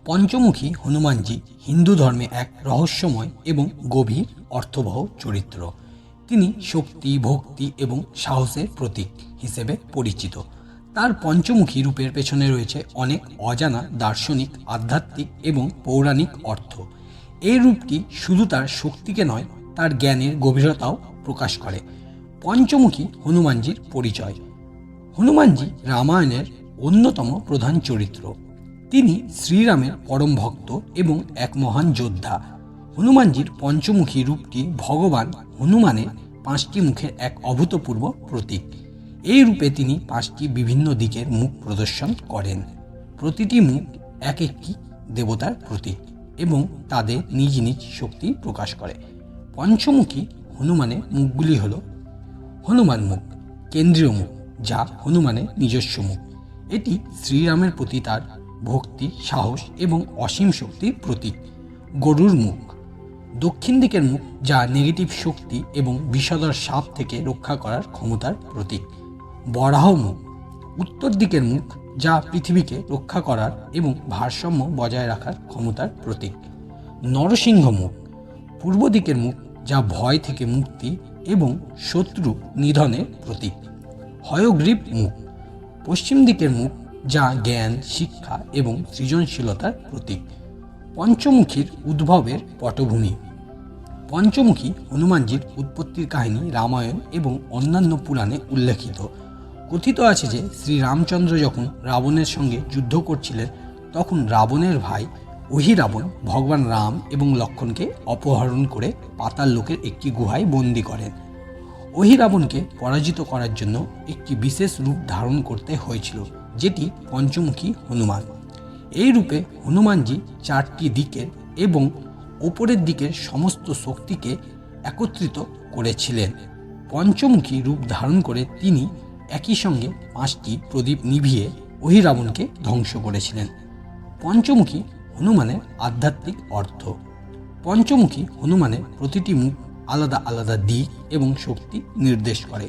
পঞ্চমুখী হনুমানজি হিন্দু ধর্মে এক রহস্যময় এবং গভীর অর্থবহ চরিত্র। তিনি শক্তি, ভক্তি এবং সাহসের প্রতীক হিসেবে পরিচিত। তার পঞ্চমুখী রূপের পেছনে রয়েছে অনেক অজানা দার্শনিক, আধ্যাত্মিক এবং পৌরাণিক অর্থ। এই রূপটি শুধু তার শক্তিকে নয়, তার জ্ঞানের গভীরতাও প্রকাশ করে। পঞ্চমুখী হনুমানজির পরিচয়। হনুমানজি রামায়ণের অন্যতম প্রধান চরিত্র। তিনি শ্রীরামের পরম ভক্ত এবং এক মহান যোদ্ধা। হনুমানজির পঞ্চমুখী রূপটি ভগবান হনুমানের 5টি মুখের এক অভূতপূর্ব প্রতীক। এই রূপে তিনি 5টি বিভিন্ন দিকের মুখ প্রদর্শন করেন। প্রতিটি মুখ এক একটি দেবতার প্রতীক এবং তাদের নিজ নিজ শক্তি প্রকাশ করে। পঞ্চমুখী হনুমানের মুখগুলি হল: হনুমান মুখ, কেন্দ্রীয় মুখ, যা হনুমানের নিজস্ব মুখ। এটি শ্রীরামের প্রতি তার ভক্তি, সাহস এবং অসীম শক্তির প্রতীক। গরুর মুখ, দক্ষিণ দিকের মুখ, যা নেগেটিভ শক্তি এবং বিষধর সাপ থেকে রক্ষা করার ক্ষমতার প্রতীক। বরাহ মুখ, উত্তর দিকের মুখ, যা পৃথিবীকে রক্ষা করার এবং ভারসাম্য বজায় রাখার ক্ষমতার প্রতীক। নরসিংহ মুখ, পূর্ব দিকের মুখ, যা ভয় থেকে মুক্তি এবং শত্রু নিধনের প্রতীক। হয়গ্রীব মুখ, পশ্চিম দিকের মুখ, যা জ্ঞান, শিক্ষা এবং সৃজনশীলতার প্রতীক। পঞ্চমুখীর উদ্ভবের পটভূমি। পঞ্চমুখী হনুমানজির উৎপত্তির কাহিনী রামায়ণ এবং অন্যান্য পুরাণে উল্লেখিত। কথিত আছে যে শ্রীরামচন্দ্র যখন রাবণের সঙ্গে যুদ্ধ করছিলেন, তখন রাবণের ভাই অহিরাবণ ভগবান রাম এবং লক্ষ্মণকে অপহরণ করে পাতাল লোকের একটি গুহায় বন্দী করেন। অহিরাবণকে পরাজিত করার জন্য একটি বিশেষ রূপ ধারণ করতে হয়েছিল, যেটি পঞ্চমুখী হনুমান। এই রূপে হনুমানজি 4টি দিকের এবং ওপরের দিকের সমস্ত শক্তিকে একত্রিত করেছিলেন। পঞ্চমুখী রূপ ধারণ করে তিনি একই সঙ্গে 5টি প্রদীপ নিভিয়ে অহিরাবণকে ধ্বংস করেছিলেন। পঞ্চমুখী হনুমানের আধ্যাত্মিক অর্থ। পঞ্চমুখী হনুমানের প্রতিটি মুখ আলাদা আলাদা দিক এবং শক্তি নির্দেশ করে।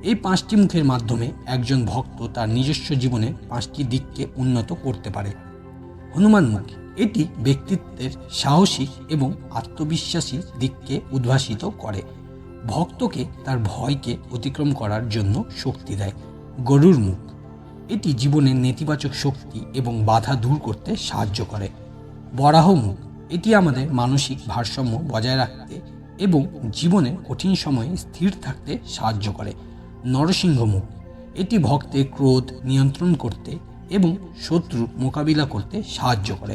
এই 5টি মুখের মাধ্যমে একজন ভক্ত তার নিজস্ব জীবনে 5টি দিককে উন্নত করতে পারে। হনুমান মুখ, এটি ব্যক্তিত্বের সাহসী এবং আত্মবিশ্বাসী দিককে উদ্ভাসিত করে। ভক্তকে তার ভয়কে অতিক্রম করার জন্য শক্তি দেয়। গরুর মুখ, এটি জীবনের নেতিবাচক শক্তি এবং বাধা দূর করতে সাহায্য করে। বরাহ মুখ, এটি আমাদের মানসিক ভারসাম্য বজায় রাখতে এবং জীবনের কঠিন সময়ে স্থির থাকতে সাহায্য করে। নরসিংহ মুখ, এটি ভক্তের ক্রোধ নিয়ন্ত্রণ করতে এবং শত্রু মোকাবিলা করতে সাহায্য করে।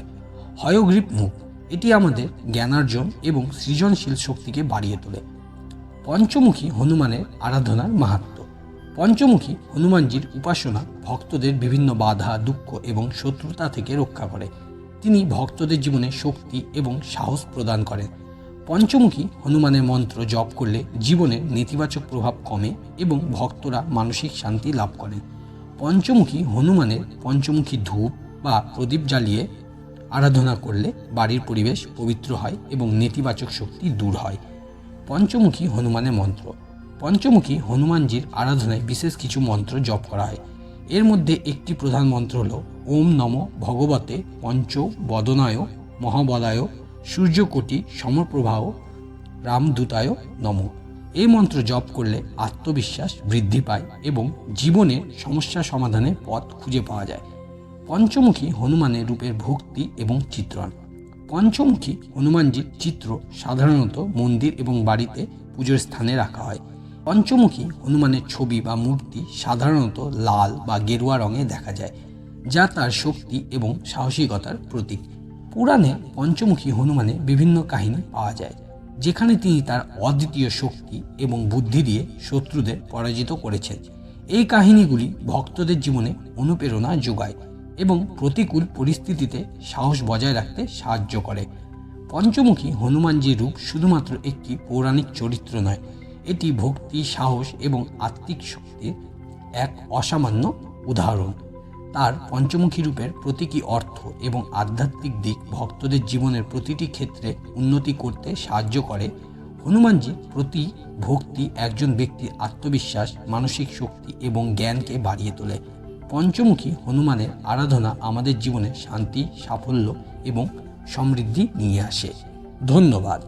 হয়গ্রীব মুখ, এটি আমাদের জ্ঞানার্জন এবং সৃজনশীল শক্তিকে বাড়িয়ে তোলে। পঞ্চমুখী হনুমানের আরাধনার মাহাত্ম্য। পঞ্চমুখী হনুমানজির উপাসনা ভক্তদের বিভিন্ন বাধা, দুঃখ এবং শত্রুতা থেকে রক্ষা করে। তিনি ভক্তদের জীবনে শক্তি এবং সাহস প্রদান করেন। পঞ্চমুখী হনুমানের মন্ত্র জপ করলে জীবনের নেতিবাচক প্রভাব কমে এবং ভক্তরা মানসিক শান্তি লাভ করেন। পঞ্চমুখী হনুমানের পঞ্চমুখী ধূপ বা প্রদীপ জ্বালিয়ে আরাধনা করলে বাড়ির পরিবেশ পবিত্র হয় এবং নেতিবাচক শক্তি দূর হয়। পঞ্চমুখী হনুমানের মন্ত্র। পঞ্চমুখী হনুমানজির আরাধনায় বিশেষ কিছু মন্ত্র জপ করা হয়। এর মধ্যে একটি প্রধান মন্ত্র হল ওম নমো ভগবতে পঞ্চবদনায় মহাবলায় সূর্যকোটি সমপ্রভাহ রামদূতায় নমঃ। এই মন্ত্র জপ করলে আত্মবিশ্বাস বৃদ্ধি পায় এবং জীবনের সমস্যা সমাধানের পথ খুঁজে পাওয়া যায়। পঞ্চমুখী হনুমানের রূপের ভক্তি এবং চিত্রণ। পঞ্চমুখী হনুমানজির চিত্র সাধারণত মন্দির এবং বাড়িতে পুজোর স্থানে রাখা হয়। পঞ্চমুখী হনুমানের ছবি বা মূর্তি সাধারণত লাল বা গেরুয়া রঙে দেখা যায়, যা তার শক্তি এবং সাহসিকতার প্রতীক। পুরাণে পঞ্চমুখী হনুমানের বিভিন্ন কাহিনী পাওয়া যায়, যেখানে তিনি তার অদ্বিতীয় শক্তি এবং বুদ্ধি দিয়ে শত্রুদের পরাজিত করেছেন। এই কাহিনীগুলি ভক্তদের জীবনে অনুপ্রেরণা যোগায় এবং প্রতিকূল পরিস্থিতিতে সাহস বজায় রাখতে সাহায্য করে। পঞ্চমুখী হনুমানজির রূপ শুধুমাত্র একটি পৌরাণিক চরিত্র নয়, এটি ভক্তি, সাহস এবং আত্মিক শক্তির এক অসামান্য উদাহরণ। তার পঞ্চমুখী রূপের প্রতীকী অর্থ এবং আধ্যাত্মিক দিক ভক্তদের জীবনের প্রতিটি ক্ষেত্রে উন্নতি করতে সাহায্য করে। হনুমানজির প্রতি ভক্তি একজন ব্যক্তির আত্মবিশ্বাস, মানসিক শক্তি এবং জ্ঞানকে বাড়িয়ে তোলে। পঞ্চমুখী হনুমানের আরাধনা আমাদের জীবনে শান্তি, সাফল্য এবং সমৃদ্ধি নিয়ে আসে। ধন্যবাদ।